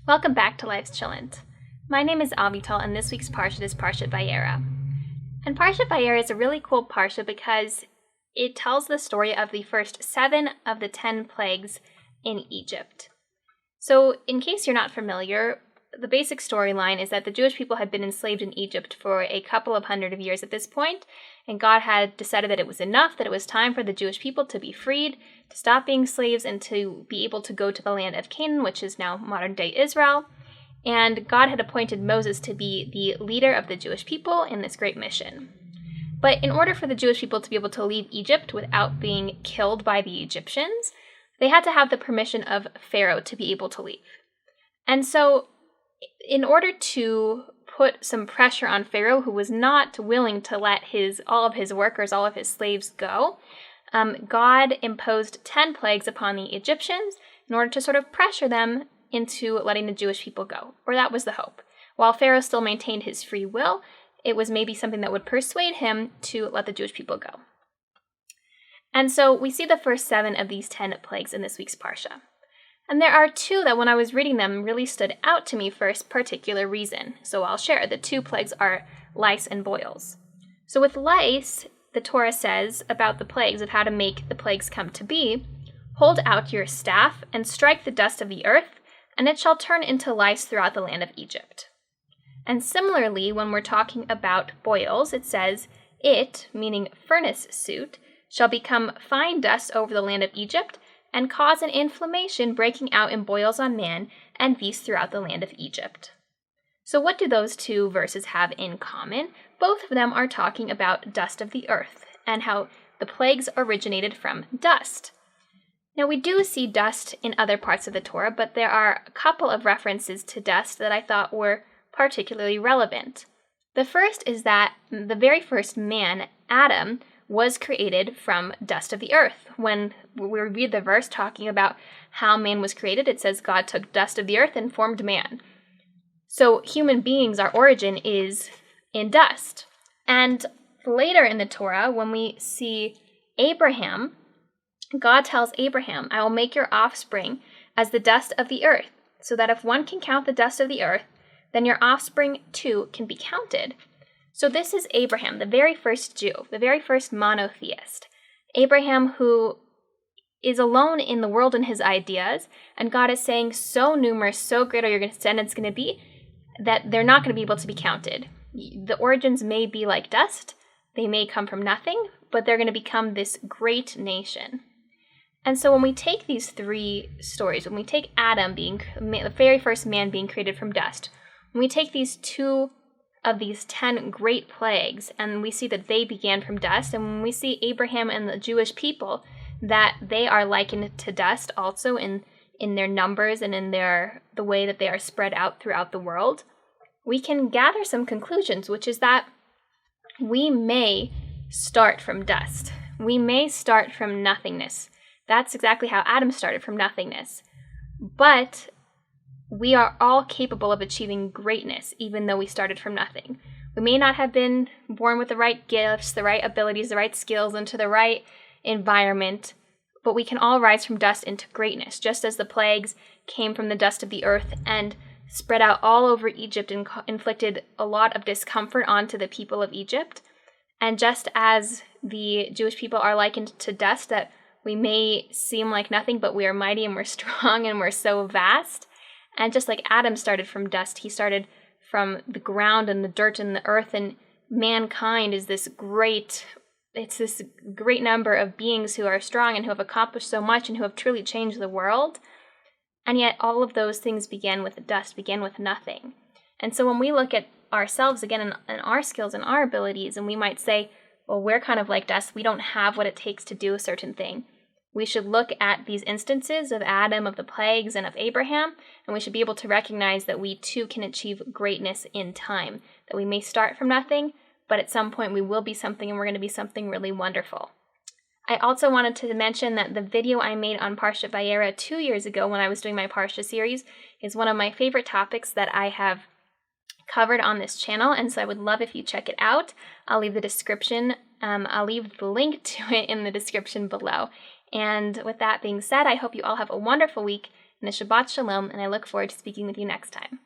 Welcome back to Life's Chillent. My name is Avital, and this week's Parsha is Parshat Vayera. And Parshat Vayera is a really cool Parsha because it tells the story of the first 7 of the 10 plagues in Egypt. So, in case you're not familiar, the basic storyline is that the Jewish people had been enslaved in Egypt for a couple of hundred of years at this point, and God had decided that it was enough, that it was time for the Jewish people to be freed, to stop being slaves, and to be able to go to the land of Canaan, which is now modern-day Israel. And God had appointed Moses to be the leader of the Jewish people in this great mission. But in order for the Jewish people to be able to leave Egypt without being killed by the Egyptians, they had to have the permission of Pharaoh to be able to leave. And so, in order to put some pressure on Pharaoh, who was not willing to let all of his workers, all of his slaves go, God imposed 10 plagues upon the Egyptians in order to sort of pressure them into letting the Jewish people go, or that was the hope. While Pharaoh still maintained his free will, it was maybe something that would persuade him to let the Jewish people go. And so we see the first 7 of these 10 plagues in this week's Parsha. And there are 2 that when I was reading them really stood out to me for a particular reason. So I'll share. The 2 plagues are lice and boils. So with lice, the Torah says about the plagues, of how to make the plagues come to be, "Hold out your staff and strike the dust of the earth, and it shall turn into lice throughout the land of Egypt." And similarly, when we're talking about boils, it says, "It," meaning furnace soot, "shall become fine dust over the land of Egypt, and cause an inflammation breaking out in boils on man, and these throughout the land of Egypt." So what do those 2 verses have in common? Both of them are talking about dust of the earth, and how the plagues originated from dust. Now we do see dust in other parts of the Torah, but there are a couple of references to dust that I thought were particularly relevant. The first is that the very first man, Adam, was created from dust of the earth. When we read the verse talking about how man was created, it says God took dust of the earth and formed man. So human beings, our origin is in dust. And later in the Torah, when we see Abraham, God tells Abraham, "I will make your offspring as the dust of the earth, so that if one can count the dust of the earth, then your offspring too can be counted." So this is Abraham, the very first Jew, the very first monotheist. Abraham, who is alone in the world in his ideas, and God is saying, so numerous, so great are your descendants going to be, that they're not going to be able to be counted. The origins may be like dust, they may come from nothing, but they're going to become this great nation. And so when we take these 3 stories, when we take Adam being the very first man being created from dust, when we take these 2 of these 10 great plagues, and we see that they began from dust, and when we see Abraham and the Jewish people, that they are likened to dust also in their numbers and in the way that they are spread out throughout the world, we can gather some conclusions, which is that we may start from dust. We may start from nothingness. That's exactly how Adam started, from nothingness. But we are all capable of achieving greatness, even though we started from nothing. We may not have been born with the right gifts, the right abilities, the right skills, into the right environment, but we can all rise from dust into greatness, just as the plagues came from the dust of the earth and spread out all over Egypt and inflicted a lot of discomfort onto the people of Egypt. And just as the Jewish people are likened to dust, that we may seem like nothing, but we are mighty and we're strong and we're so vast. And just like Adam started from dust, he started from the ground and the dirt and the earth, and mankind is this great number of beings who are strong and who have accomplished so much and who have truly changed the world. And yet all of those things began with dust, began with nothing. And so when we look at ourselves again and our skills and our abilities, and we might say, well, we're kind of like dust, we don't have what it takes to do a certain thing. We should look at these instances of Adam, of the plagues, and of Abraham, and we should be able to recognize that we too can achieve greatness in time, that we may start from nothing, but at some point we will be something, and we're going to be something really wonderful. I also wanted to mention that the video I made on Parshat Vayera 2 years ago when I was doing my Parsha series is one of my favorite topics that I have covered on this channel, and so I would love if you check it out. I'll leave the link to it in the description below. And with that being said, I hope you all have a wonderful week, and a Shabbat Shalom, and I look forward to speaking with you next time.